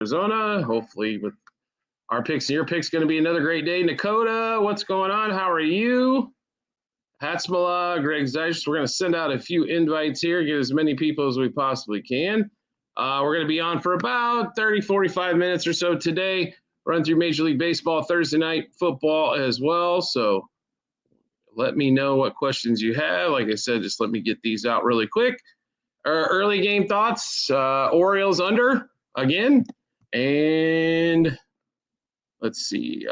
Arizona. Hopefully with our picks and your picks going to be another great day. Dakota, what's going on? How are you? Hatsmala, Greg Zeiss. We're going to send out a few invites here, get as many people as we possibly can. We're going to be on for about 30, 45 minutes or so today. Run through Major League Baseball, Thursday night football as well. So let me know what questions you have. Like I said, just let me get these out really quick. Early game thoughts, Orioles under again. And let's see,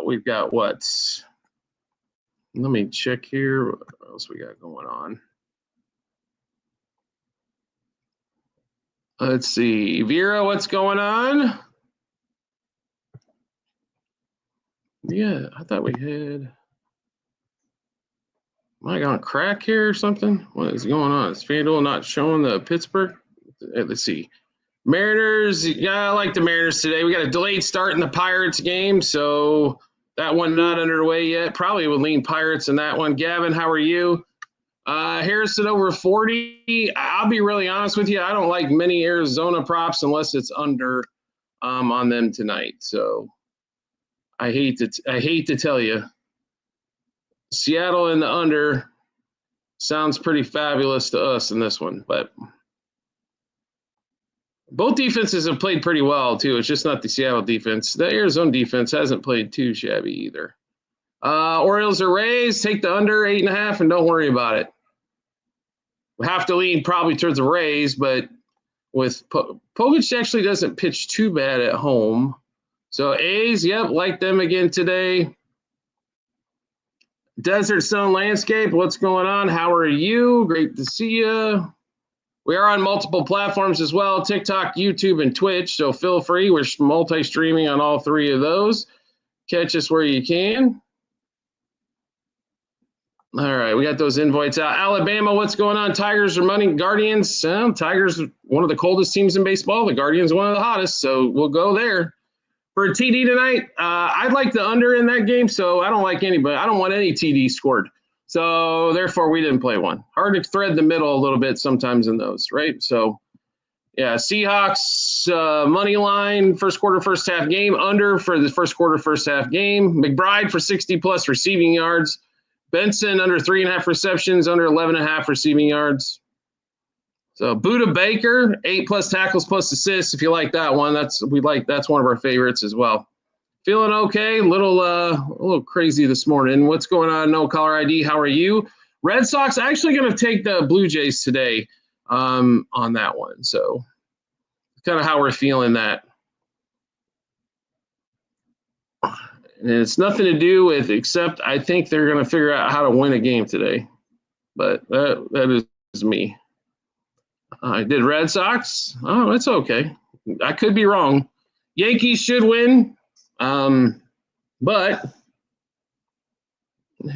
we've got what? Let me check here. What else we got going on? Let's see. Vera, what's going on? Yeah, I thought we had. Am I on crack here or something? What is going on? Is FanDuel not showing the Pittsburgh? Let's see. Mariners, yeah, I like the Mariners today. We got a delayed start in the Pirates game, so that one not underway yet. Probably would lean Pirates in that one. Gavin, how are you? Harrison over 40. I'll be really honest with you. I don't like many Arizona props unless it's under on them tonight. So I hate to tell you. Seattle in the under sounds pretty fabulous to us in this one, but both defenses have played pretty well too. It's just not the Seattle defense. The Arizona defense hasn't played too shabby either. Orioles or Rays, take the under 8.5 and don't worry about it. We have to lean probably towards the Rays, but with Povich actually doesn't pitch too bad at home. So A's, yep, like them again today. Desert Sun Landscape, what's going on? How are you? Great to see you. We are on multiple platforms as well, TikTok, YouTube, and Twitch, so feel free. We're multi-streaming on all three of those. Catch us where you can. All right, we got those invites out. Alabama, what's going on? Tigers or money? Guardians? Tigers, one of the coldest teams in baseball. The Guardians, one of the hottest, so we'll go there. For a TD tonight, I'd like the under in that game, so I don't like anybody. I don't want any TD scored. So, therefore, we didn't play one. Hard to thread the middle a little bit sometimes in those, right? So, yeah, Seahawks money line, first quarter, first half game, under for the first quarter, first half game. McBride for 60-plus receiving yards. Benson under 3.5 receptions, under 11.5 receiving yards. So Budda Baker, 8+ tackles plus assists. If you like that one, that's one of our favorites as well. Feeling okay, a little crazy this morning. What's going on? No caller ID. How are you? Red Sox actually going to take the Blue Jays today on that one. So kind of how we're feeling that. And it's nothing to do with except I think they're going to figure out how to win a game today. But that is me. I did Red Sox. Oh, it's okay. I could be wrong. Yankees should win. But,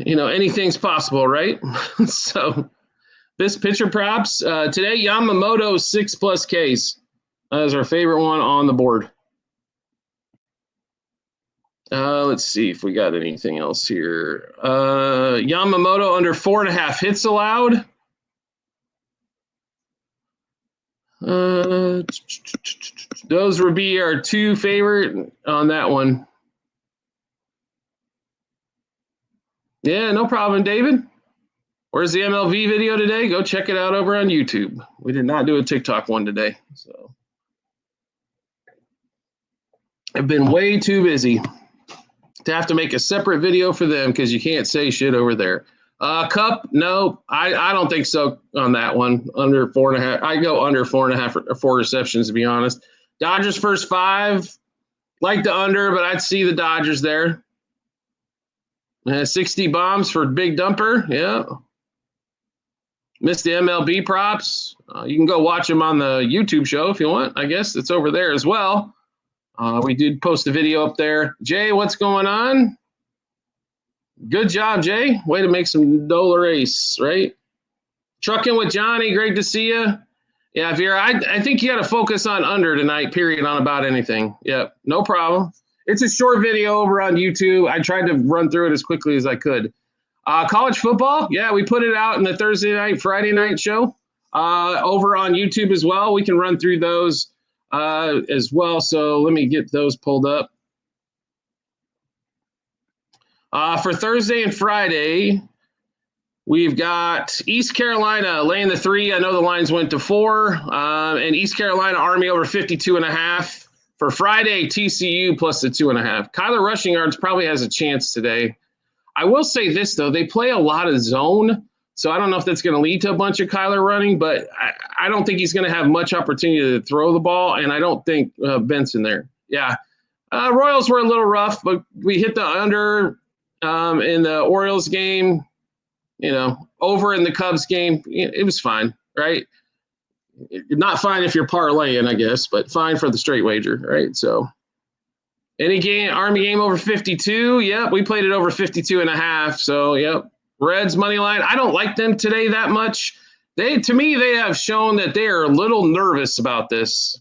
anything's possible, right? So this pitcher props. Today, Yamamoto 6+ Ks. That is our favorite one on the board. Let's see if we got anything else here. Yamamoto under 4.5 hits allowed. Those would be our two favorite on that one. Yeah, no problem, David. Where's the MLB video today? Go check it out over on YouTube. We did not do a TikTok one today, so I've been way too busy to have to make a separate video for them because you can't say shit over there. Cup, no, I don't think so on that one. Under 4.5. I go under 4.5 or 4 receptions, to be honest. Dodgers first 5. Like the under, but I'd see the Dodgers there. 60 bombs for Big Dumper. Yeah. Missed the MLB props. You can go watch them on the YouTube show if you want. I guess it's over there as well. We did post a video up there. Jay, what's going on? Good job, Jay. Way to make some dollar ace, right? Trucking with Johnny. Great to see you. Yeah, Vera, I think you got to focus on under tonight, period, on about anything. Yep, no problem. It's a short video over on YouTube. I tried to run through it as quickly as I could. College football, yeah, we put it out in the Thursday night, Friday night show over on YouTube as well. We can run through those as well. So let me get those pulled up. For Thursday and Friday, we've got East Carolina laying the 3. I know the lines went to 4. And East Carolina Army over 52.5. For Friday, TCU plus the 2.5. Kyler rushing yards probably has a chance today. I will say this, though. They play a lot of zone, so I don't know if that's going to lead to a bunch of Kyler running, but I don't think he's going to have much opportunity to throw the ball, and I don't think Benson there. Yeah. Royals were a little rough, but we hit the under in the Orioles game, over in the Cubs game. It was fine, right? Not fine if you're parlaying, I guess, but fine for the straight wager, right? So any game, Army game over 52. Yep, we played it over 52.5. So, yep. Reds money line. I don't like them today that much. To me, they have shown that they are a little nervous about this.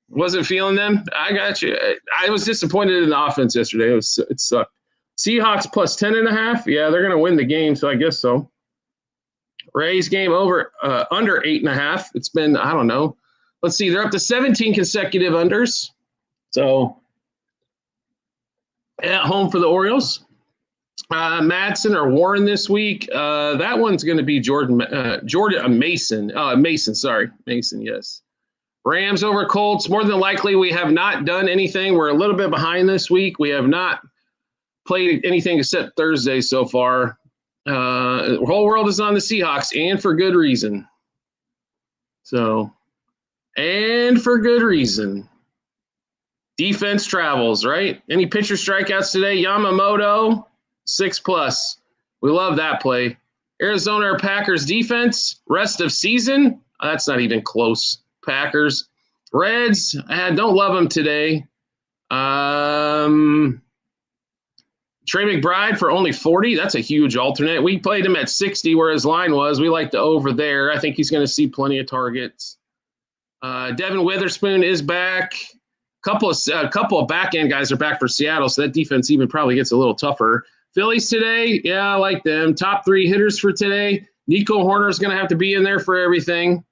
Wasn't feeling them. I got you. I was disappointed in the offense yesterday. It sucked. Seahawks plus 10.5. Yeah, they're going to win the game, so I guess so. Rays game over under 8.5. It's been, I don't know. Let's see. They're up to 17 consecutive unders. So at home for the Orioles. Madsen or Warren this week. That one's going to be Mason. Mason, yes. Rams over Colts. More than likely, we have not done anything. We're a little bit behind this week. We have not played anything except Thursday so far. The whole world is on the Seahawks, and for good reason. So, and for good reason. Defense travels, right? Any pitcher strikeouts today? Yamamoto, 6+. We love that play. Arizona or Packers defense, rest of season. That's not even close. Packers. Reds, I don't love them today. Trey McBride for only 40. That's a huge alternate. We played him at 60 where his line was. We like the over there. I think he's going to see plenty of targets. Devin Witherspoon is back. Couple of back-end guys are back for Seattle, so that defense even probably gets a little tougher. Phillies today, yeah, I like them. Top 3 hitters for today. Nico Horner is going to have to be in there for everything.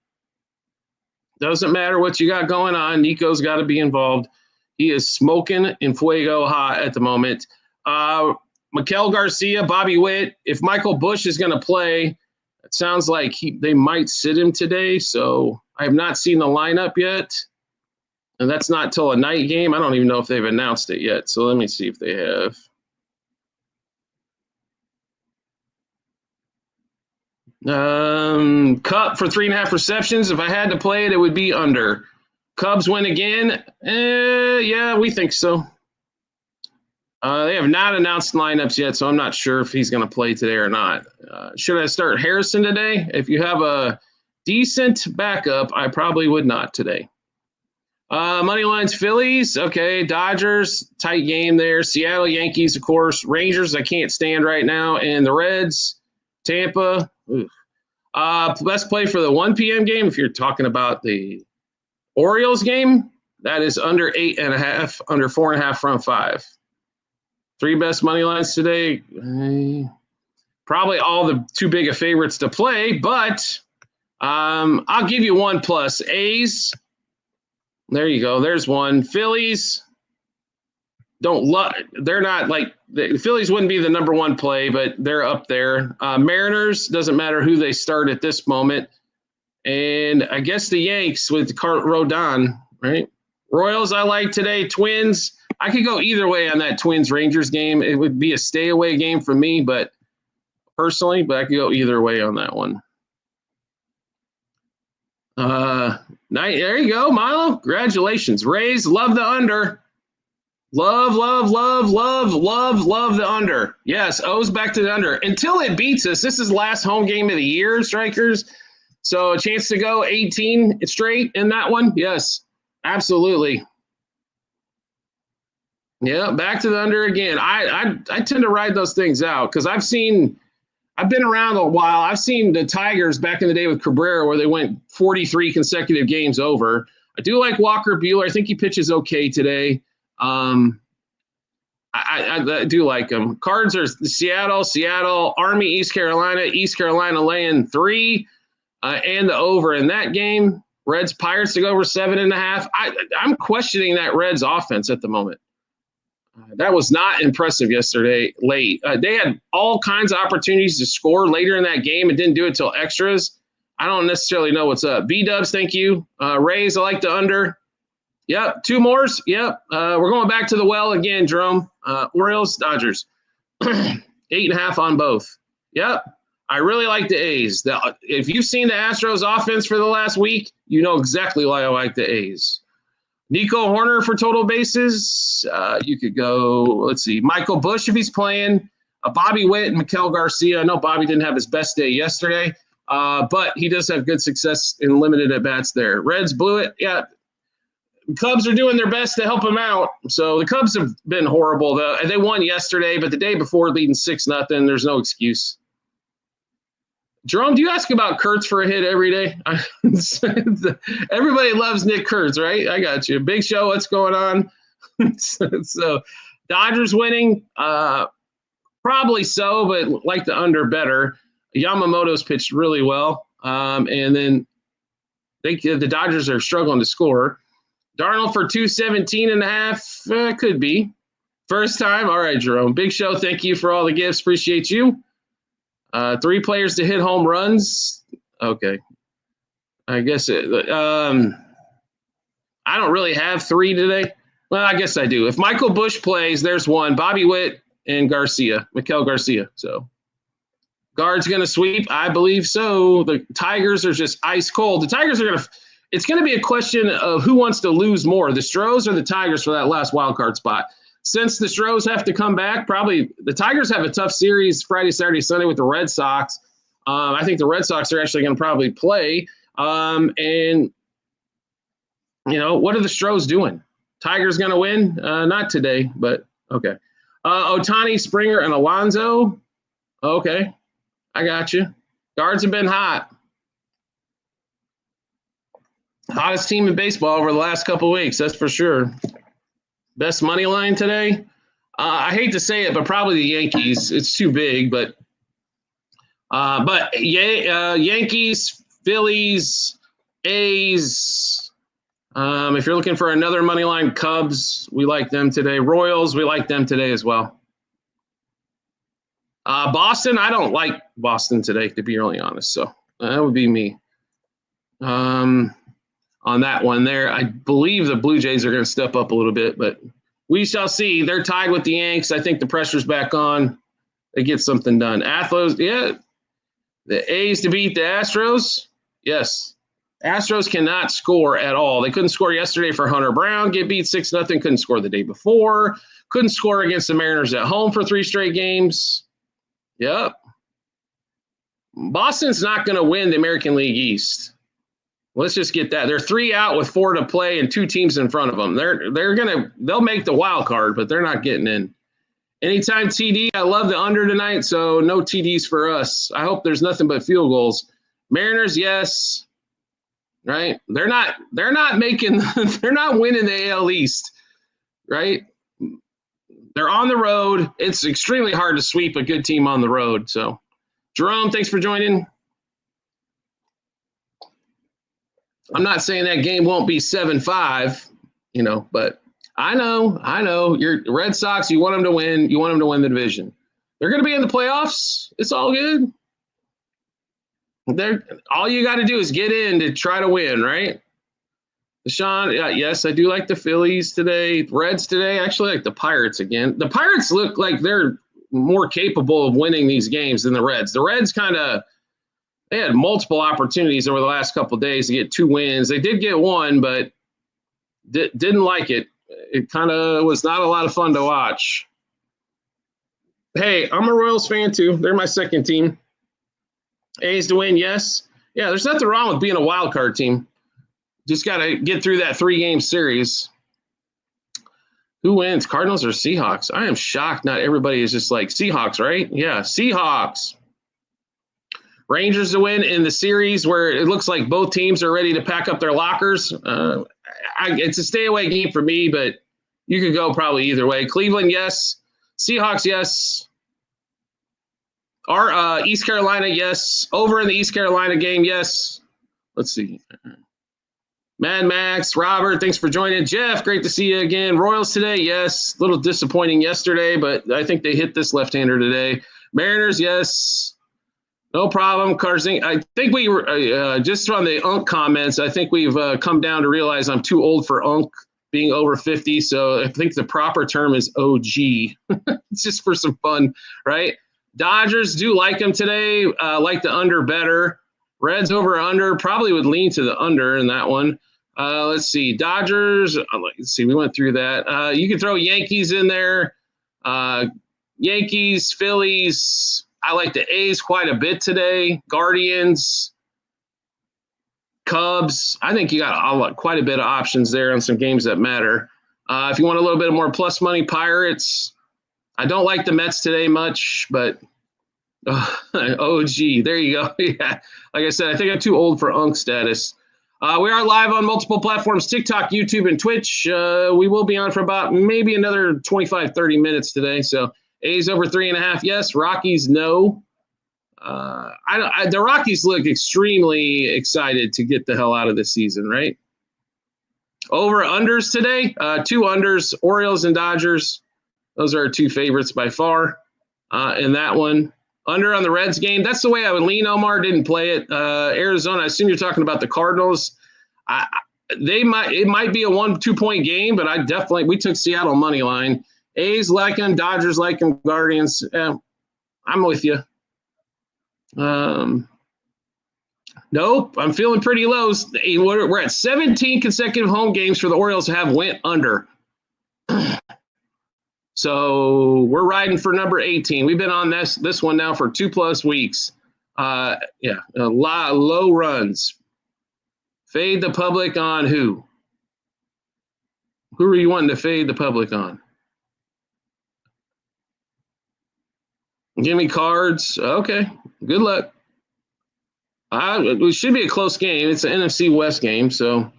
Doesn't matter what you got going on. Nico's got to be involved. He is smoking in fuego hot at the moment. Miguel Garcia, Bobby Witt. If Michael Bush is going to play, it sounds like they might sit him today. So I have not seen the lineup yet. And that's not till a night game. I don't even know if they've announced it yet. So let me see if they have. Cup for 3.5 receptions. If I had to play it, it would be under. Cubs win again. Yeah, we think so. They have not announced lineups yet, so I'm not sure if he's going to play today or not. Should I start Harrison today? If you have a decent backup, I probably would not today. Money lines, Phillies. Okay, Dodgers, tight game there. Seattle Yankees, of course. Rangers, I can't stand right now. And the Reds, Tampa. Best play for the 1 p.m. game, if you're talking about the Orioles game, that is under 8.5, under 4.5 front 5. 3 best money lines today. Probably all the too big of favorites to play, but I'll give you 1+. A's. There you go. There's one. Phillies. They're not like the Phillies wouldn't be the number 1 play, but they're up there. Mariners, doesn't matter who they start at this moment. And I guess the Yanks with Rodon, right? Royals, I like today. Twins, I could go either way on that Twins-Rangers game. It would be a stay-away game for me, but I could go either way on that one. There you go, Milo. Congratulations. Rays, love the under. Love the under. Yes, O's back to the under. Until it beats us, this is last home game of the year, Strikers. So a chance to go 18 straight in that one? Yes, absolutely. Yeah, back to the under again. I tend to ride those things out because I've been around a while. I've seen the Tigers back in the day with Cabrera where they went 43 consecutive games over. I do like Walker Buehler. I think he pitches okay today. I do like him. Cards are Seattle, Army, East Carolina laying 3, and the over in that game. Reds Pirates to go over 7.5. I'm questioning that Reds offense at the moment. That was not impressive yesterday late. They had all kinds of opportunities to score later in that game and didn't do it till extras. I don't necessarily know what's up. B-dubs, thank you. Rays, I like the under. Yep, 2 mores. Yep. We're going back to the well again, Jerome. Orioles, Dodgers. 8.5 on both. Yep. I really like the A's. If you've seen the Astros offense for the last week, you know exactly why I like the A's. Nico Horner for total bases. You could go, let's see, Michael Busch if he's playing. Bobby Witt and Miguel Garcia. I know Bobby didn't have his best day yesterday, but he does have good success in limited at-bats there. Reds blew it. Yeah, Cubs are doing their best to help him out. So the Cubs have been horrible. They won yesterday, but the day before leading 6-0. There's no excuse. Jerome, do you ask about Kurtz for a hit every day? Everybody loves Nick Kurtz, right? I got you. Big Show, what's going on? So Dodgers winning, probably so, but like the under better. Yamamoto's pitched really well, and then the Dodgers are struggling to score. Darnold for 217.5, could be. First time, all right, Jerome. Big Show, thank you for all the gifts. Appreciate you. 3 players to hit home runs. Okay. I guess I don't really have 3 today. Well, I guess I do. If Michael Busch plays, there's 1. Bobby Witt and Miguel Garcia. So Guard's going to sweep? I believe so. The Tigers are just ice cold. The Tigers are going to – it's going to be a question of who wants to lose more, the Stros or the Tigers for that last wild card spot. Since the Stros have to come back, probably the Tigers have a tough series Friday, Saturday, Sunday with the Red Sox. I think the Red Sox are actually going to probably play. And, you know, what are the Stros doing? Tigers going to win? Not today, but okay. Ohtani, Springer, and Alonso. Okay, I got you. Guards have been hot. Hottest team in baseball over the last couple of weeks, that's for sure. Best money line today? I hate to say it, but probably the Yankees. It's too big, but Yankees, Phillies, A's. If you're looking for another money line, Cubs, we like them today. Royals, we like them today as well. Boston, I don't like Boston today, to be really honest. So that would be me. On that one there, I believe the Blue Jays are going to step up a little bit, but we shall see. They're tied with the Yanks. I think the pressure's back on. They get something done. Astros, yeah. The A's to beat the Astros. Yes. Astros cannot score at all. They couldn't score yesterday for Hunter Brown. Get beat 6-0. Couldn't score the day before. Couldn't score against the Mariners at home for 3 straight games. Yep. Boston's not going to win the American League East. Let's just get that. They're 3 out with 4 to play and 2 teams in front of them. They'll make the wild card, but they're not getting in. Anytime TD, I love the under tonight, so no TDs for us. I hope there's nothing but field goals. Mariners, yes. Right? They're not making they're not winning the AL East. Right? They're on the road. It's extremely hard to sweep a good team on the road. So Jerome, thanks for joining. I'm not saying that game won't be 7-5, but I know. You're Red Sox, you want them to win. You want them to win the division. They're going to be in the playoffs. It's all good. All you got to do is get in to try to win, right? Deshaun, yes, I do like the Phillies today. Reds today, I actually like the Pirates again. The Pirates look like they're more capable of winning these games than the Reds. The Reds they had multiple opportunities over the last couple of days to get 2 wins. They did get 1, but didn't like it. It kind of was not a lot of fun to watch. Hey, I'm a Royals fan too. They're my second team. A's to win, yes. Yeah, there's nothing wrong with being a wild card team. Just got to get through that 3-game series. Who wins, Cardinals or Seahawks? I am shocked not everybody is just like Seahawks, right? Yeah, Seahawks. Rangers to win in the series where it looks like both teams are ready to pack up their lockers. It's a stay-away game for me, but you could go probably either way. Cleveland, yes. Seahawks, yes. Our East Carolina, yes. Over in the East Carolina game, yes. Let's see. Mad Max, Robert, thanks for joining. Jeff, great to see you again. Royals today, yes. A little disappointing yesterday, but I think they hit this left-hander today. Mariners, yes. No problem. Carzing, I think we were just on the Unk comments. I think we've come down to realize I'm too old for Unk being over 50. So I think the proper term is OG. It's just for some fun, right? Dodgers do like them today. Like the under better. Reds over under. Probably would lean to the under in that one. Let's see. Dodgers. Let's see. We went through that. You can throw Yankees in there. Yankees, Phillies. I like the A's quite a bit today. Guardians, Cubs. I think you got quite a bit of options there on some games that matter. If you want a little bit more plus money, Pirates. I don't like the Mets today much, but OG. There you go. Yeah. Like I said, I think I'm too old for Unk status. We are live on multiple platforms, TikTok, YouTube, and Twitch. We will be on for about maybe another 25, 30 minutes today. So A's over 3.5, yes. Rockies, no. The Rockies look extremely excited to get the hell out of this season, right? Over unders today, 2 unders, Orioles and Dodgers. Those are our 2 favorites by far in that one. Under on the Reds game. That's the way I would lean. Omar didn't play it. Arizona, I assume you're talking about the Cardinals. It might be a 1-2 point game, but we took Seattle money line. A's like them, Dodgers like them, Guardians. I'm with you. Nope, I'm feeling pretty low. We're at 17 consecutive home games for the Orioles to have went under. So we're riding for number 18. We've been on this one now for 2+ weeks. A lot of low runs. Fade the public on who? Who are you wanting to fade the public on? Give me Cards. Okay, good luck. It should be a close game. It's an NFC West game, so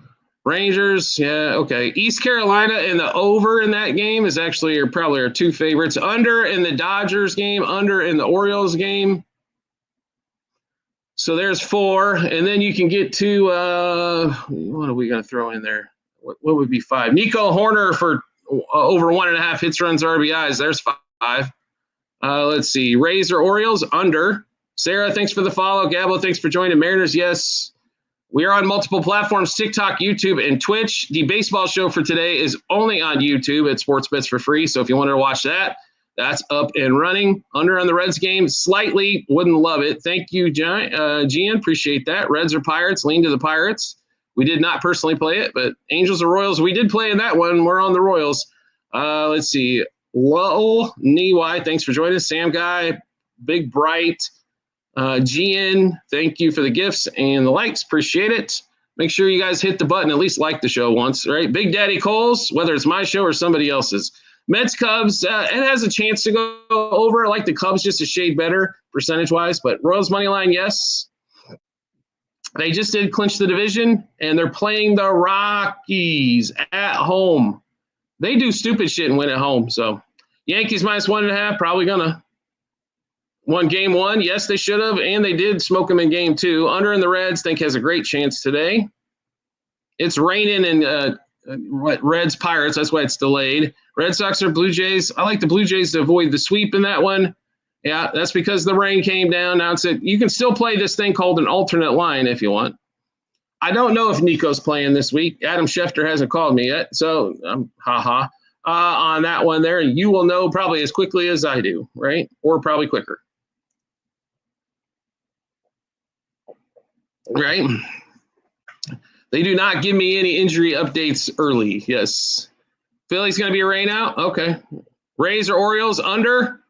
Rangers, yeah, okay. East Carolina and the over in that game is actually probably our 2 favorites. Under in the Dodgers game, under in the Orioles game. So there's 4, and then you can get to what are we going to throw in there? What would be 5? Nico Horner for over 1.5 hits, runs, RBIs. There's 5. Let's see. Rays or Orioles, under. Sarah, thanks for the follow. Gabo, thanks for joining. Mariners, yes. We are on multiple platforms, TikTok, YouTube, and Twitch. The baseball show for today is only on YouTube at Sports Bets for Free. So if you wanted to watch that, that's up and running. Under on the Reds game, slightly, wouldn't love it. Thank you, Gian. Appreciate that. Reds or Pirates, lean to the Pirates. We did not personally play it, but Angels or Royals, we did play in that one. We're on the Royals. Let's see. Lowell Niwai, thanks for joining us. Sam Guy, Big Bright, Gian, thank you for the gifts and the likes. Appreciate it. Make sure you guys hit the button, at least like the show once, right? Big Daddy Coles, whether it's my show or somebody else's. Mets, Cubs, it has a chance to go over. I like the Cubs just a shade better percentage-wise, but Royals money line, yes. They just did clinch the division, and they're playing the Rockies at home. They do stupid shit and win at home. So Yankees minus 1.5, probably gonna won game 1. Yes, they should have, and they did smoke them in game 2. Under in the Reds, think has a great chance today. It's raining in Reds Pirates. That's why it's delayed. Red Sox or Blue Jays. I like the Blue Jays to avoid the sweep in that one. Yeah, that's because the rain came down. Now you can still play this thing called an alternate line if you want. I don't know if Nico's playing this week. Adam Schefter hasn't called me yet, so on that one there. You will know probably as quickly as I do, right? Or probably quicker. Right? They do not give me any injury updates early. Yes. Philly's going to be a rain out? Okay. Rays or Orioles under?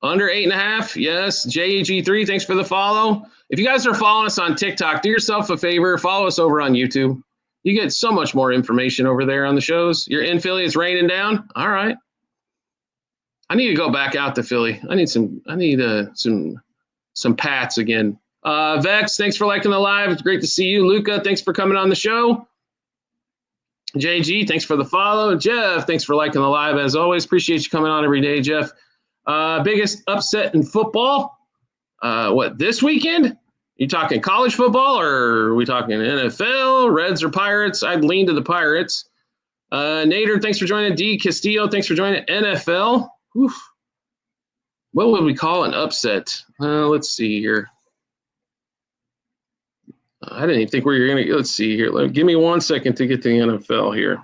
Under 8.5. Yes. JEG3, thanks for the follow. If you guys are following us on TikTok, do yourself a favor. Follow us over on YouTube. You get so much more information over there on the shows. You're in Philly. It's raining down. All right. I need to go back out to Philly. I need some Pats again. Vex, thanks for liking the live. It's great to see you. Luca, thanks for coming on the show. JG, thanks for the follow. Jeff, thanks for liking the live as always. Appreciate you coming on every day, Jeff. Biggest upset in football? This weekend? You talking college football or are we talking NFL, Reds or Pirates? I'd lean to the Pirates. Nader, thanks for joining. D. Castillo, thanks for joining. NFL. Oof. What would we call an upset? Let's see here. I didn't even think we were going to. Let's see here. Give me 1 second to get to the NFL here.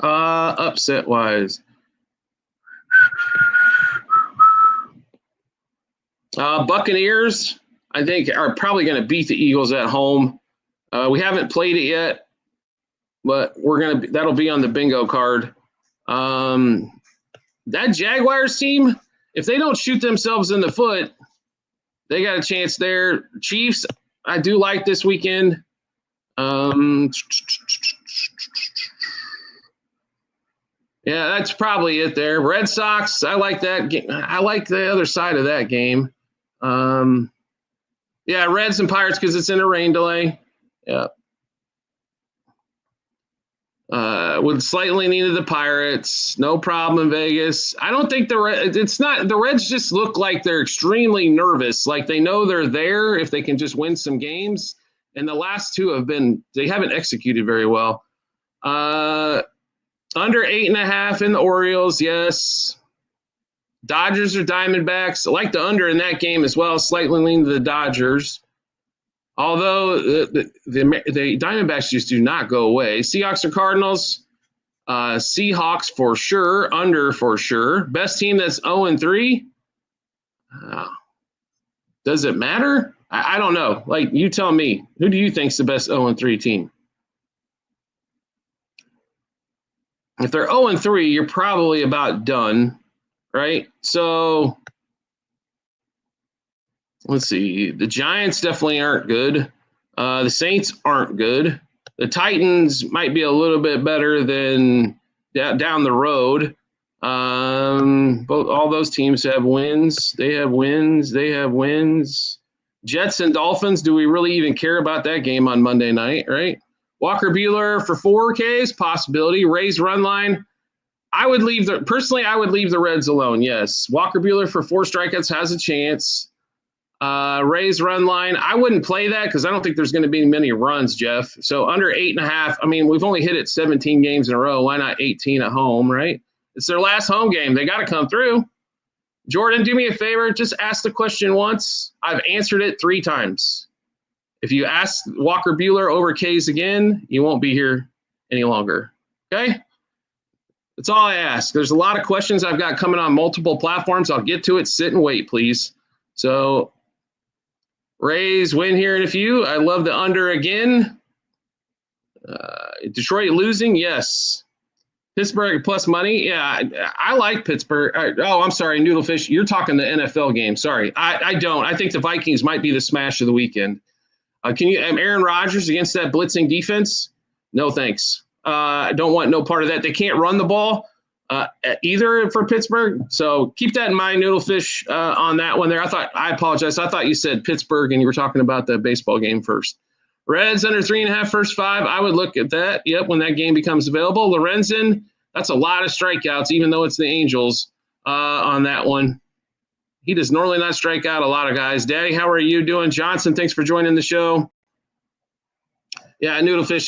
Upset-wise. Buccaneers, I think, are probably going to beat the Eagles at home. We haven't played it yet, but that'll be on the bingo card. That Jaguars team, if they don't shoot themselves in the foot, they got a chance there. Chiefs, I do like this weekend. Yeah, that's probably it there. Red Sox, I like that game. I like the other side of that game. Yeah, Reds and Pirates because it's in a rain delay. Yeah. With slightly lean to the Pirates, no problem in Vegas. I don't think the Reds just look like they're extremely nervous, like they know they're there if they can just win some games. And the last two they haven't executed very well. Under 8.5 in the Orioles, yes. Dodgers or Diamondbacks. I like the under in that game as well, slightly lean to the Dodgers. Although the Diamondbacks just do not go away. Seahawks or Cardinals. Seahawks for sure, under for sure. Best team that's 0-3. Does it matter? I don't know. Like, you tell me. Who do you think's the best 0-3 team? If they're 0-3, you're probably about done, right? So let's see. The Giants definitely aren't good. The Saints aren't good. The Titans might be a little bit better than down the road. All those teams have wins. They have wins. Jets and Dolphins, do we really even care about that game on Monday night, right? Walker Buehler for 4Ks, possibility. Rays run line. I would leave the Reds alone, yes. Walker Buehler for 4 strikeouts has a chance. Rays run line. I wouldn't play that because I don't think there's going to be many runs, Jeff. So under 8.5. I mean, we've only hit it 17 games in a row. Why not 18 at home, right? It's their last home game. They got to come through. Jordan, do me a favor. Just ask the question once. I've answered it 3 times. If you ask Walker Buehler over K's again, you won't be here any longer. Okay? That's all I ask. There's a lot of questions I've got coming on multiple platforms. I'll get to it. Sit and wait, please. So Rays win here in a few. I love the under again. Detroit losing, yes. Pittsburgh plus money, yeah. I like Pittsburgh. I'm sorry, Noodlefish. You're talking the NFL game. Sorry, I don't. I think the Vikings might be the smash of the weekend. Aaron Rodgers against that blitzing defense? No, thanks. I don't want no part of that. They can't run the ball either for Pittsburgh. So keep that in mind, Noodlefish, on that one there. I apologize. I thought you said Pittsburgh and you were talking about the baseball game first. Reds under 3.5 first 5. I would look at that. Yep, when that game becomes available. Lorenzen, that's a lot of strikeouts, even though it's the Angels on that one. He does normally not strike out a lot of guys. Daddy, how are you doing? Johnson, thanks for joining the show. Yeah, Noodlefish,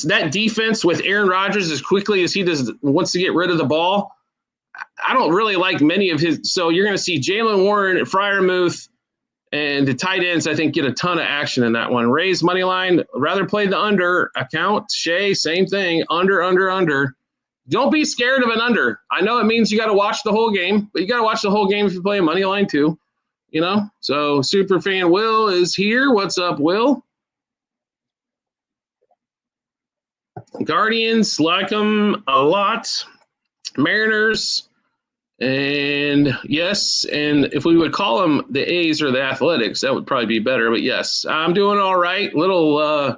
that defense with Aaron Rodgers as quickly as he wants to get rid of the ball, I don't really like many of his. So you're going to see Jalen Warren, Freiermuth, and the tight ends, I think, get a ton of action in that one. Rays money line, rather play the under account. Shea, same thing, under. Don't be scared of an under. I know it means you got to watch the whole game, but you got to watch the whole game if you play a money line too, you know? So Superfan Will is here. What's up, Will? Guardians, like them a lot. Mariners, and yes, and if we would call them the A's or the Athletics, that would probably be better. But yes, I'm doing all right. Little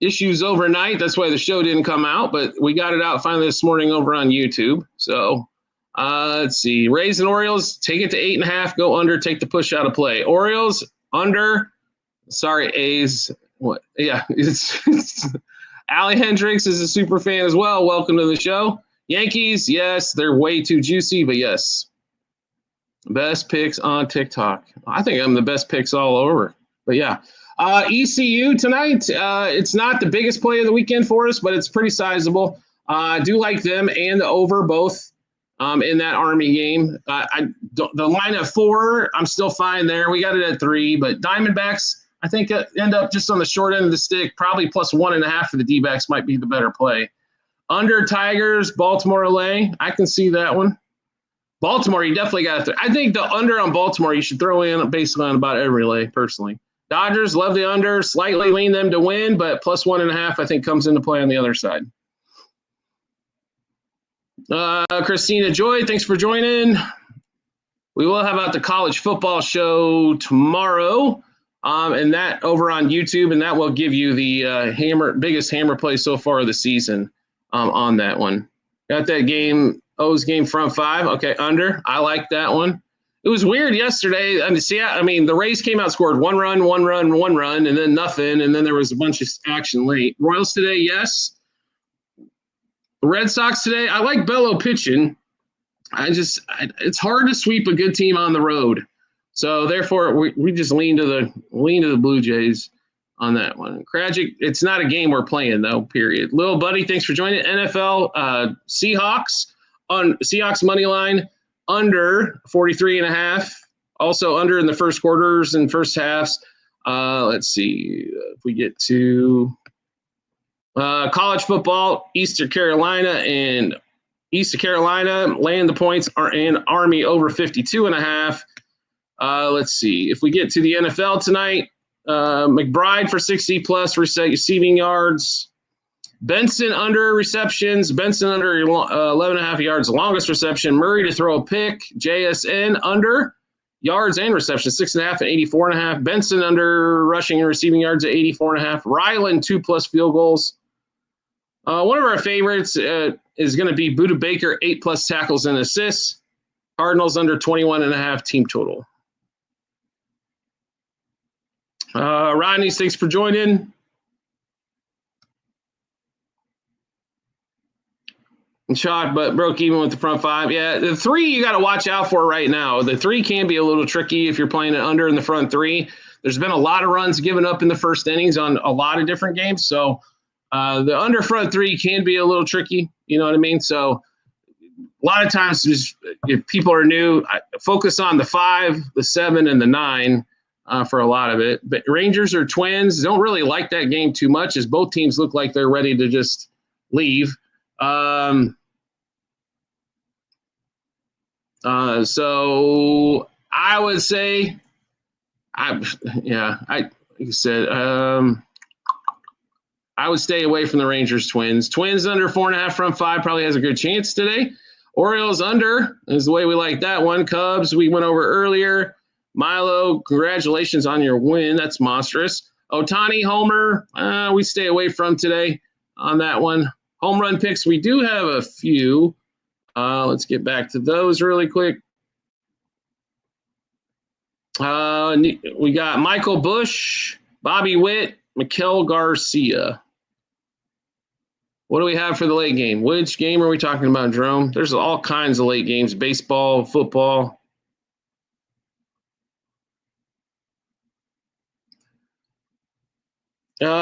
issues overnight. That's why the show didn't come out, but we got it out finally this morning over on YouTube. So let's see. Rays and Orioles, take it to 8.5. Go under. Take the push out of play. Orioles under. Sorry, A's. What? Yeah, it's Allie Hendricks is a super fan as well. Welcome to the show. Yankees, yes, they're way too juicy, but yes. Best picks on TikTok. I think I'm the best picks all over. But yeah, ECU tonight. It's not the biggest play of the weekend for us, but it's pretty sizable. I do like them and the over both in that Army game. The line at 4, I'm still fine there. We got it at 3, but Diamondbacks, I think end up just on the short end of the stick. Probably plus 1.5 for the D-backs might be the better play. Under Tigers, Baltimore LA. I can see that one. Baltimore, you definitely got to. I think the under on Baltimore, you should throw in basically on about every lay, personally. Dodgers, love the under, slightly lean them to win, but plus 1.5, I think, comes into play on the other side. Christina Joy, thanks for joining. We will have out the college football show tomorrow, and that over on YouTube, and that will give you the biggest hammer play so far of the season on that one. Got that game, O's game front 5. Okay, under. I like that one. It was weird yesterday. The Rays came out, scored one run, and then nothing, and then there was a bunch of action late. Royals today, yes. The Red Sox today, I like Bello pitching. It's hard to sweep a good team on the road. So therefore, we just lean to the Blue Jays on that one. Krajic, it's not a game we're playing though. Period. Little buddy, thanks for joining. NFL Seahawks on Seahawks money line under 43.5. Also under in the first quarters and first halves. Let's see if we get to college football. Eastern Carolina laying the points are in Army over 52.5. Let's see if we get to the NFL tonight. McBride for 60+ receiving yards. Benson under receptions. Benson under 11.5 yards, longest reception. Murray to throw a pick. JSN under yards and receptions, 6.5 and 84.5. Benson under rushing and receiving yards at 84.5. Ryland 2+ field goals. One of our favorites is going to be Budda Baker, 8+ tackles and assists. Cardinals under 21.5 team total. Rodney, thanks for joining. Shot, but broke even with the front 5. Yeah, the 3 you got to watch out for right now. The 3 can be a little tricky if you're playing it under in the front 3. There's been a lot of runs given up in the first innings on a lot of different games. So the under front 3 can be a little tricky. You know what I mean? So a lot of times if people are new, focus on the 5, the 7, and the 9 for a lot of it. But Rangers or Twins, don't really like that game too much as both teams look like they're ready to just leave. So I would say, I would stay away from the Rangers Twins. Twins under 4.5 front 5 probably has a good chance today. Orioles under is the way we like that one. Cubs, we went over earlier. Milo, congratulations on your win. That's monstrous. Ohtani, homer, we stay away from today on that one. Home run picks, we do have a few. Let's get back to those really quick. We got Michael Bush, Bobby Witt, Maikel Garcia. What do we have for the late game? Which game are we talking about, Jerome? There's all kinds of late games, baseball, football.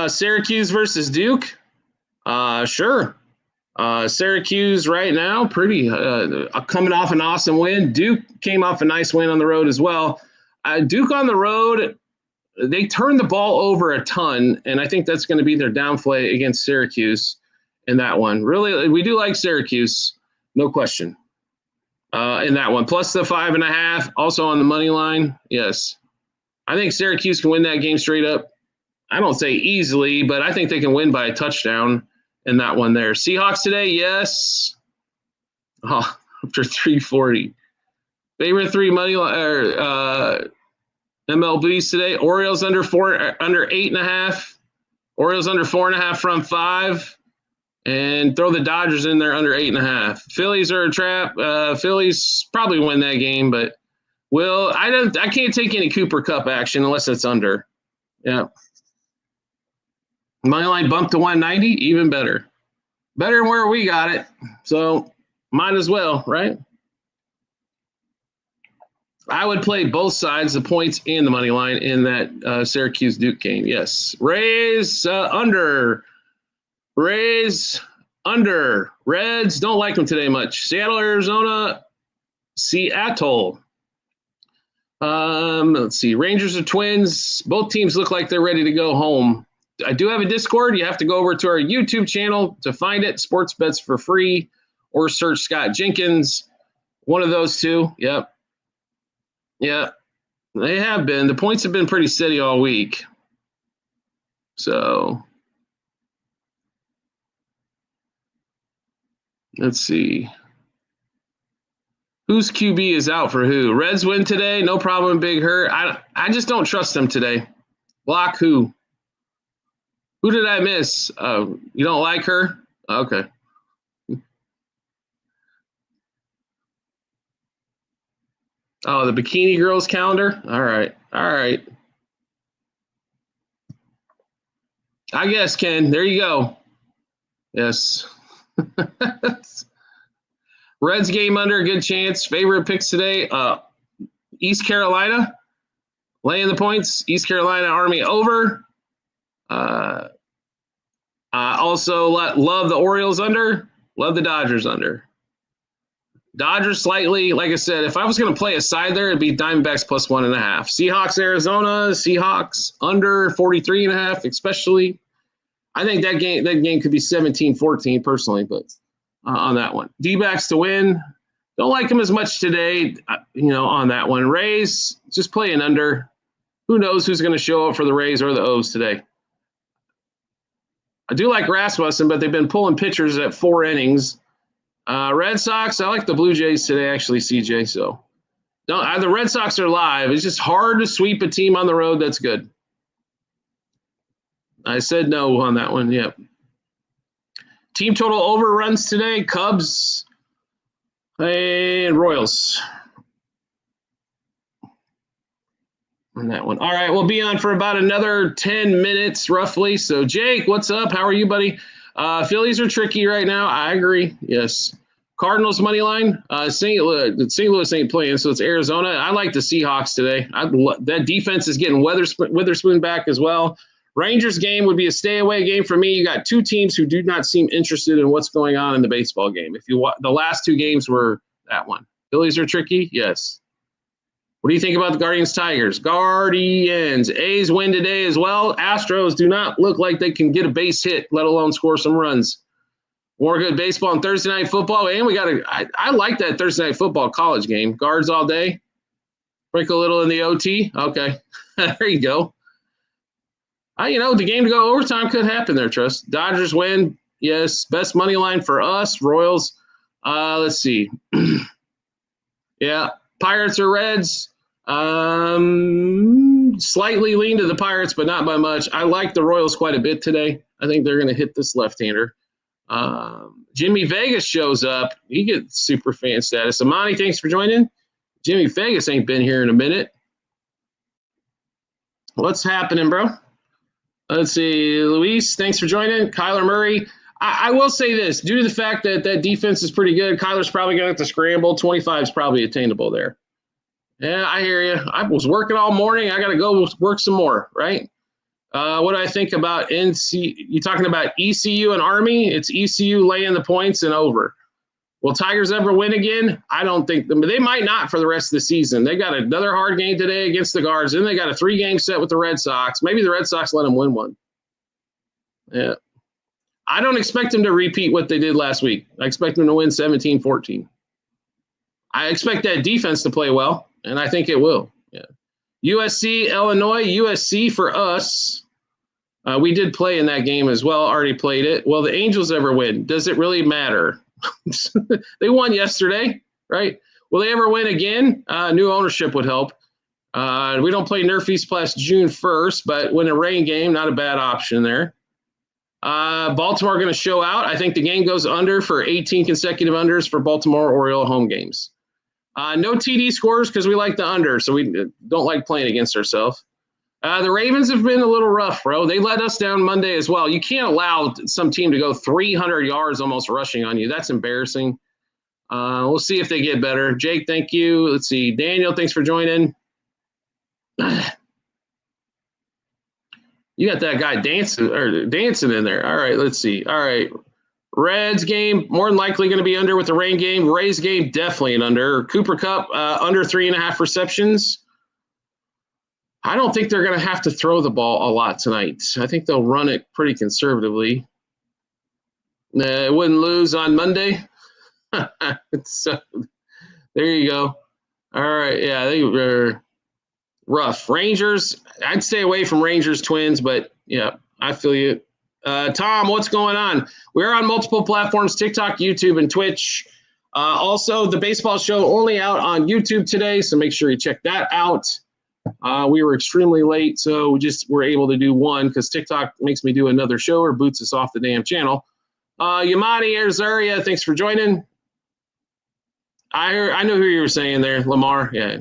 Syracuse versus Duke. Sure. Syracuse right now, pretty coming off an awesome win. Duke came off a nice win on the road as well. Duke on the road, they turned the ball over a ton, and I think that's going to be their downplay against Syracuse in that one. Really, we do like Syracuse, no question, in that one. Plus the 5.5, also on the money line, yes. I think Syracuse can win that game straight up. I don't say easily, but I think they can win by a touchdown in that one there. Seahawks today, yes. Oh, after 340. Favorite 3 money MLBs today. Orioles under 8.5. Orioles under 4.5 front 5. And throw the Dodgers in there under 8.5. Phillies are a trap. Phillies probably win that game, but I can't take any Cooper Kupp action unless it's under. Yeah. Money line bumped to 190, even better. Better than where we got it. So might as well, right? I would play both sides, the points and the money line in that Syracuse-Duke game. Yes. Rays under. Rays under. Reds don't like them today much. Seattle, Arizona. Seattle. Let's see. Rangers or Twins. Both teams look like they're ready to go home. I do have a Discord. You have to go over to our YouTube channel to find it. Sports Bets for Free, or search Scott Jenkins. One of those two. Yep. Yeah, they have been. The points have been pretty steady all week. So let's see. Whose QB is out for who? Reds win today. No problem. Big hurt. I just don't trust them today. Block who? Who did I miss? You don't like her? Okay. Oh, the Bikini Girls calendar? All right. I guess, Ken. There you go. Yes. Reds game under, good chance. Favorite picks today, East Carolina, laying the points. East Carolina Army over. Also love the Orioles under. Love the Dodgers under. Dodgers slightly, like I said, if I was going to play a side there, it'd be Diamondbacks plus 1.5. Seahawks, Arizona, Seahawks under 43.5, especially. I think that game could be 17-14 personally, but on that one. D-backs to win. Don't like them as much today, on that one. Rays, just playing under. Who knows who's going to show up for the Rays or the O's today. I do like Rasmussen, but they've been pulling pitchers at 4 innings. Red Sox, I like the Blue Jays today, actually, CJ. So the Red Sox are live. It's just hard to sweep a team on the road that's good. I said no on that one, yep. Team total overruns today, Cubs and Royals. On that one. All right, we'll be on for about another 10 minutes roughly. So, Jake, what's up? How are you, buddy? Phillies are tricky right now. I agree. Yes. Cardinals money line. St. Louis ain't playing, so it's Arizona. I like the Seahawks today. That defense is getting Witherspoon back as well. Rangers game would be a stay-away game for me. You got two teams who do not seem interested in what's going on in the baseball game. The last 2 games were that one. Phillies are tricky. Yes. What do you think about the Guardians-Tigers? Guardians. A's win today as well. Astros do not look like they can get a base hit, let alone score some runs. More good baseball on Thursday Night Football. And I like that Thursday Night Football college game. Guards all day. Break a little in the OT. Okay. There you go. The game to go overtime could happen there, Trust. Dodgers win. Yes. Best money line for us. Royals. Let's see. Yeah. Pirates or Reds. Slightly lean to the Pirates, but not by much. I like the Royals quite a bit today. I think they're going to hit this left-hander. Jimmy Vegas shows up. He gets super fan status. Amani, thanks for joining. Jimmy Vegas ain't been here in a minute. What's happening, bro? Let's see. Luis, thanks for joining. Kyler Murray. I will say this. Due to the fact that defense is pretty good, Kyler's probably going to have to scramble. 25 is probably attainable there. Yeah, I hear you. I was working all morning. I got to go work some more, right? What do I think about you talking about ECU and Army? It's ECU laying the points and over. Will Tigers ever win again? I don't think them. They might not for the rest of the season. They got another hard game today against the Guards. Then they got a 3-game set with the Red Sox. Maybe the Red Sox let them win one. Yeah. I don't expect them to repeat what they did last week. I expect them to win 17-14. I expect that defense to play well, and I think it will. Yeah. USC, Illinois, USC for us. We did play in that game as well, already played it. Will the Angels ever win? Does it really matter? They won yesterday, right? Will they ever win again? New ownership would help. We don't play Nerf East past June 1st, but win a rain game, not a bad option there. Baltimore going to show out. I think the game goes under for 18 consecutive unders for Baltimore Oriole home games. No TD scores because we like the under, so we don't like playing against ourselves. The Ravens have been a little rough, bro. They let us down Monday as well. You can't allow some team to go 300 yards almost rushing on you. That's embarrassing. We'll see if they get better. Jake, thank you. Let's see. Daniel, thanks for joining. You got that guy dancing in there. All right, let's see. All right. Reds game, more than likely going to be under with the rain game. Rays game, definitely an under. Cooper Kupp, under 3.5 receptions. I don't think they're going to have to throw the ball a lot tonight. I think they'll run it pretty conservatively. It wouldn't lose on Monday. So there you go. All right. Yeah, they were rough. Rangers, I'd stay away from Rangers Twins, but yeah, I feel you. Tom, what's going on? We're on multiple platforms, TikTok, YouTube, and Twitch. Also, the baseball show only out on YouTube today, so make sure you check that out. We were extremely late, so we just were able to do one because TikTok makes me do another show or boots us off the damn channel. Yamani Arzaria, thanks for joining. I know who you were saying there, Lamar. Yeah.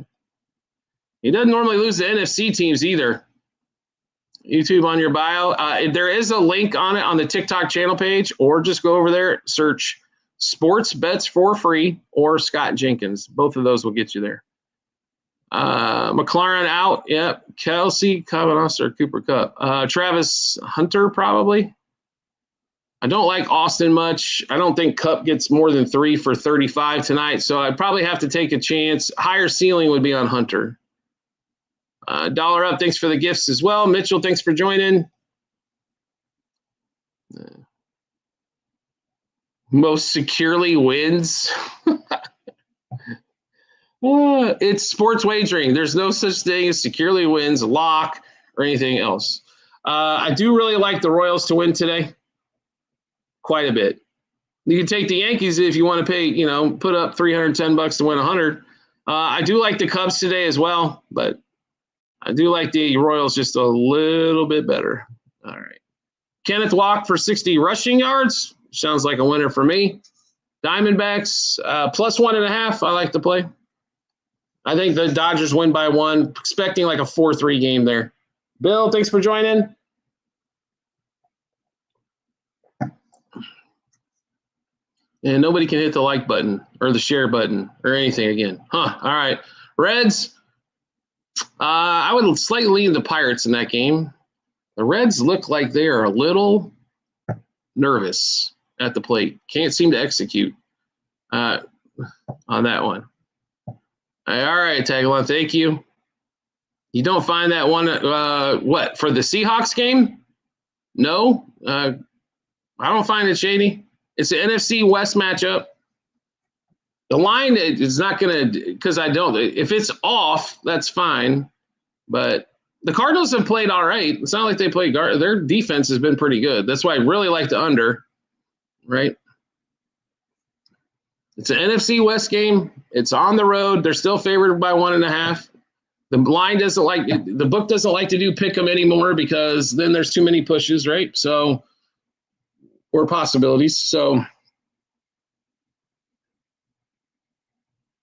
He doesn't normally lose to NFC teams either. YouTube on your bio. There is a link on it on the TikTok channel page, or just go over there, search Sports Bets for Free or Scott Jenkins. Both of those will get you there. McLaren out. Yep. Kelsey, Cavanos, or Cooper Kupp. Travis Hunter, probably. I don't like Austin much. I don't think Kupp gets more than 3 for 35 tonight, so I'd probably have to take a chance. Higher ceiling would be on Hunter. Dollar up, thanks for the gifts as well. Mitchell, thanks for joining. Most securely wins. It's sports wagering. There's no such thing as securely wins, lock, or anything else. I do really like the Royals to win today. Quite a bit. You can take the Yankees if you want to pay, put up $310 to win 100. I do like the Cubs today as well, but I do like the Royals just a little bit better. All right. Kenneth Walk for 60 rushing yards. Sounds like a winner for me. Diamondbacks, plus 1.5. I like to play. I think the Dodgers win by 1. Expecting like a 4-3 game there. Bill, thanks for joining. And nobody can hit the like button or the share button or anything again. All right. Reds. I would slightly lean the Pirates in that game. The Reds look like they are a little nervous at the plate. Can't seem to execute on that one. All right, Tagalon, thank you. You don't find that one, what, for the Seahawks game? No, I don't find it shady. It's an NFC West matchup. The line is not going to, because I don't, if it's off, that's fine. But the Cardinals have played all right. It's not like they play guard. Their defense has been pretty good. That's why I really like the under, right? It's an NFC West game. It's on the road. They're still favored by 1.5. The line doesn't like, the book doesn't like to do pick 'em anymore because then there's too many pushes, right? So, or possibilities. So,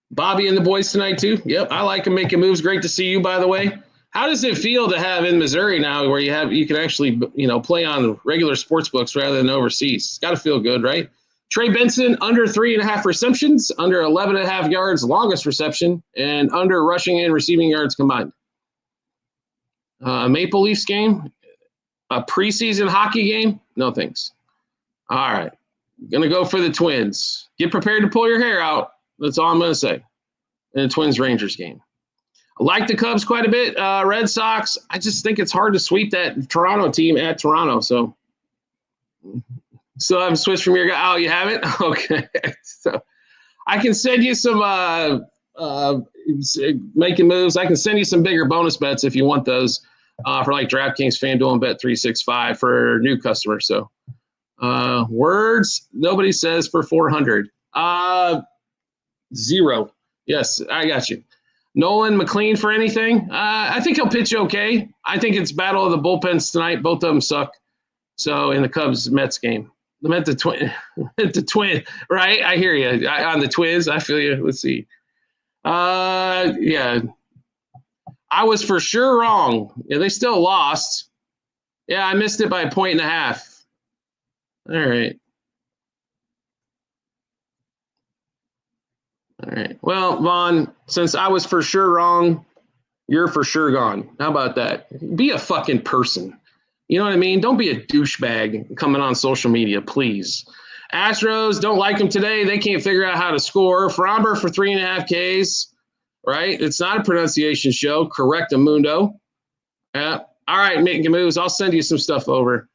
Bobby and the boys tonight too. Yep, I like him making moves. Great to see you, by the way. How does it feel to have in Missouri now where you can actually, play on regular sports books rather than overseas? It's got to feel good, right? Trey Benson, under 3.5 receptions, under 11.5 yards, longest reception, and under rushing and receiving yards combined. Maple Leafs game, a preseason hockey game? No thanks. All right. Going to go for the Twins. Get prepared to pull your hair out. That's all I'm going to say. In the Twins-Rangers game. I like the Cubs quite a bit. Red Sox, I just think it's hard to sweep that Toronto team at Toronto. So I've switched from your guy. Oh, you haven't? Okay. So I can send you some making moves. I can send you some bigger bonus bets if you want those for like DraftKings, FanDuel, and Bet365 for new customers. So words, nobody says for 400. 0. Yes, I got you. Nolan McLean for anything? I think he'll pitch okay. I think it's battle of the bullpens tonight. Both of them suck. So in the Cubs-Mets game. The twin, right? I hear you. On the Twins, I feel you. Let's see. Yeah. I was for sure wrong. Yeah, they still lost. Yeah, I missed it by 1.5. All right. right. Well, Vaughn, since I was for sure wrong, you're for sure gone. How about that? Be a fucking person. You know what I mean? Don't be a douchebag coming on social media, please. Astros don't like them today. They can't figure out how to score. Fromber for 3.5 Ks, right? It's not a pronunciation show. Correct, Amundo. Yeah. All right, making moves. I'll send you some stuff over.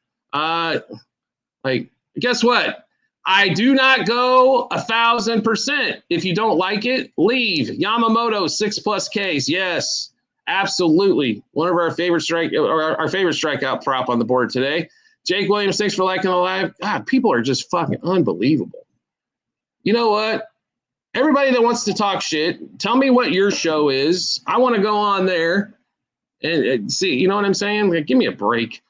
Guess what? I do not go 1,000%. If you don't like it, leave. Yamamoto 6+ Ks. Yes, absolutely. One of our favorite strikeout prop on the board today. Jake Williams, thanks for liking the live. God, people are just fucking unbelievable. You know what? Everybody that wants to talk shit, tell me what your show is. I want to go on there and see. You know what I'm saying? Like, give me a break.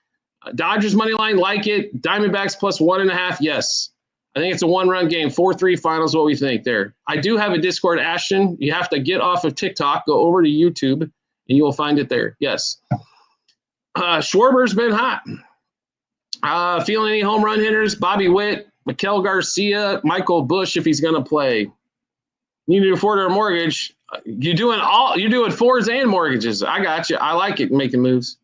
Dodgers money line, like it. Diamondbacks +1.5. Yes. I think it's a 1-run game. 4-3 finals, what we think there. I do have a Discord, Ashton. You have to get off of TikTok, go over to YouTube, and you will find it there. Yes. Schwarber's been hot. Feeling any home run hitters? Bobby Witt, Miguel Garcia, Michael Busch if he's going to play. You need to afford a mortgage. You're doing fours and mortgages. I got you. I like it making moves.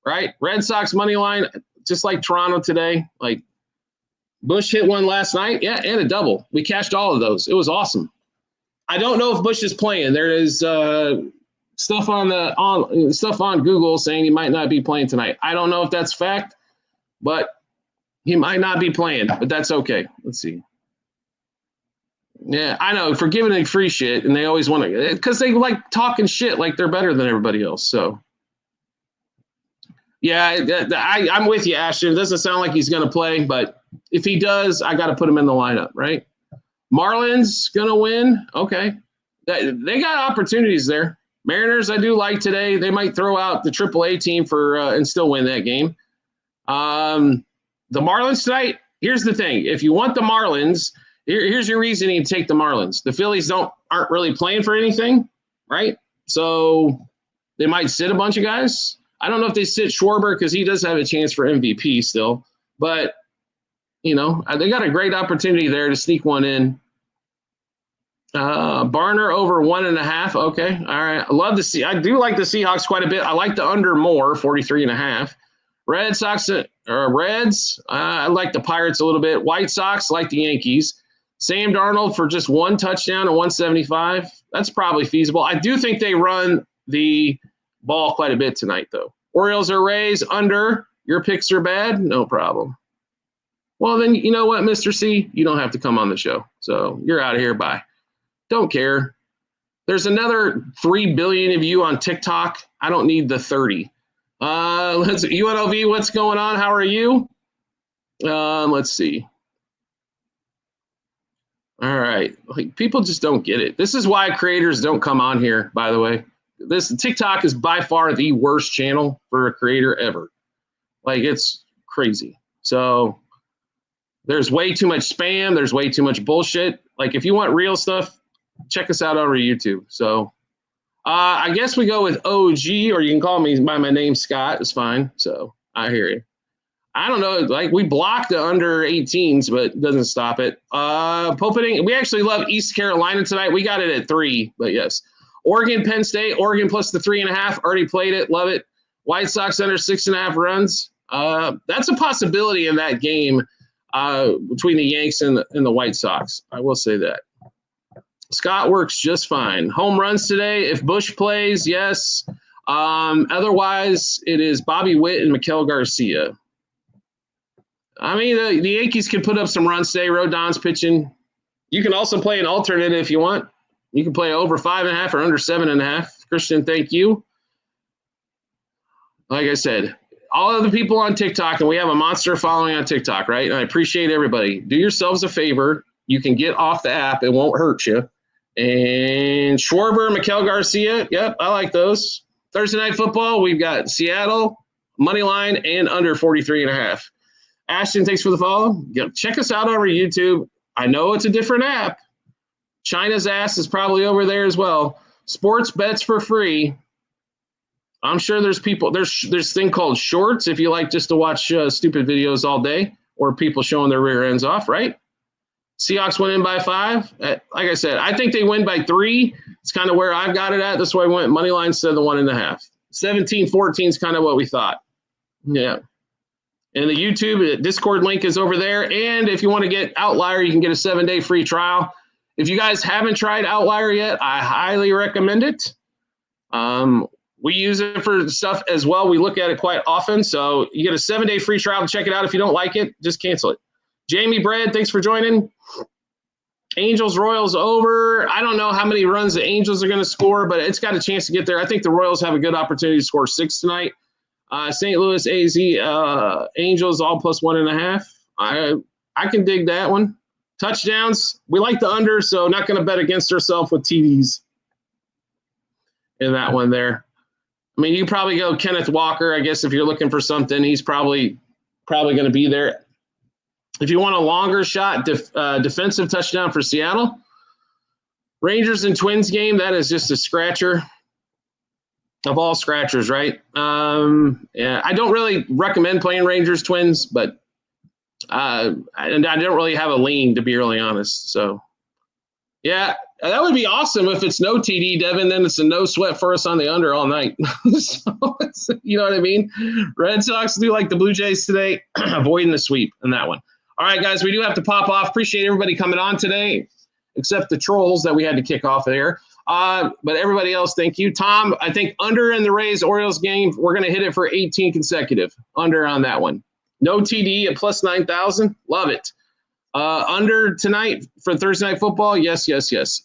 Right? Red Sox money line, just like Toronto today. Like, Busch hit one last night. Yeah, and a double. We cashed all of those. It was awesome. I don't know if Busch is playing. There is stuff on Google saying he might not be playing tonight. I don't know if that's fact, but he might not be playing, but that's okay. Let's see. Yeah, I know, for giving a free shit, and they always want to, because they like talking shit like they're better than everybody else. So, yeah, I'm with you, Ashton. It doesn't sound like he's going to play, but if he does, I got to put him in the lineup, right? Marlins going to win. Okay. They got opportunities there. Mariners, I do like today. They might throw out the AAA team and still win that game. The Marlins tonight, here's the thing. If you want the Marlins, here's your reasoning to take the Marlins. The Phillies aren't really playing for anything, right? So they might sit a bunch of guys. I don't know if they sit Schwarber because he does have a chance for MVP still. But, you know, they got a great opportunity there to sneak one in. Barner over 1.5. Okay. All right. I do like the Seahawks quite a bit. I like the under more, 43.5. Red Sox or Reds. I like the Pirates a little bit. White Sox, like the Yankees. Sam Darnold for just one touchdown at 175. That's probably feasible. I do think they run the ball quite a bit tonight, though. Orioles or Rays under. Your picks are bad. No problem. Well, then, you know what, Mr. C? You don't have to come on the show. So you're out of here. Bye. Don't care. There's another 3 billion of you on TikTok. I don't need the 30. UNLV, what's going on? How are you? Let's see. All right. Like, people just don't get it. This is why creators don't come on here, by the way. This TikTok is by far the worst channel for a creator ever. Like, it's crazy. So there's way too much spam. There's way too much bullshit. Like, if you want real stuff, check us out over YouTube. So I guess we go with OG, or you can call me by my name, Scott. It's fine. So I hear you. I don't know. Like, we blocked the under 18s, but it doesn't stop it. Popeting. We actually love East Carolina tonight. We got it at 3, but yes. Oregon, Penn State. Oregon plus the 3.5. Already played it. Love it. White Sox under 6.5 runs. That's a possibility in that game between the Yanks and the White Sox. I will say that. Scott works just fine. Home runs today. If Busch plays, yes. Otherwise, it is Bobby Witt and Miguel Garcia. I mean, the Yankees can put up some runs today. Rodon's pitching. You can also play an alternate if you want. You can play over 5.5 or under 7.5. Christian, thank you. Like I said, all of the people on TikTok, and we have a monster following on TikTok, right? And I appreciate everybody. Do yourselves a favor. You can get off the app. It won't hurt you. And Schwarber, Miguel Garcia. Yep, I like those. Thursday Night Football, we've got Seattle, money line, and under 43.5. Ashton, thanks for the follow. Check us out over YouTube. I know it's a different app. China's ass is probably over there as well. Sports bets for free. I'm sure there's people. There's this thing called shorts if you like just to watch stupid videos all day, or people showing their rear ends off, right? Seahawks win in by 5. Like I said, I think they win by 3. It's kind of where I've got it at. That's why I went money line instead of the 1.5. 17-14 is kind of what we thought. Yeah. And the YouTube Discord link is over there. And if you want to get Outlier, you can get a 7-day free trial. If you guys haven't tried Outlier yet, I highly recommend it. We use it for stuff as well. We look at it quite often. So you get a 7-day free trial to check it out. If you don't like it, just cancel it. Jamie Bread, thanks for joining. Angels, Royals over. I don't know how many runs the Angels are going to score, but it's got a chance to get there. I think the Royals have a good opportunity to score 6 tonight. St. Louis, AZ, Angels, all plus 1.5. I can dig that one. Touchdowns, we like the under, so not going to bet against ourselves with TDs in that one there. I mean, you probably go Kenneth Walker, I guess, if you're looking for something. He's probably going to be there. If you want a longer shot, defensive touchdown for Seattle. Rangers and Twins game, that is just a scratcher of all scratchers, right? Yeah, I don't really recommend playing Rangers Twins, but I don't really have a lean, to be really honest. So, yeah, that would be awesome if it's no TD, Devin. Then it's a no sweat for us on the under all night. So you know what I mean? Red Sox do like the Blue Jays today, avoiding the sweep in that one. All right, guys, we do have to pop off. Appreciate everybody coming on today, except the trolls that we had to kick off there. But everybody else, thank you. Tom, I think under in the Rays-Orioles game, we're going to hit it for 18 consecutive. Under on that one. No TD at plus 9,000. Love it. Under tonight for Thursday Night Football. Yes.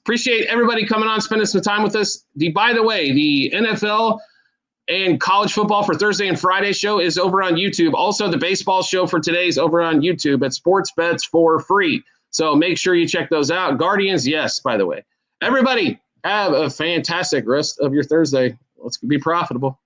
Appreciate everybody coming on, spending some time with us. By the way, the NFL and college football for Thursday and Friday show is over on YouTube. Also, the baseball show for today is over on YouTube at Sports Bets for free. So make sure you check those out. Guardians, yes, by the way. Everybody, have a fantastic rest of your Thursday. Let's be profitable.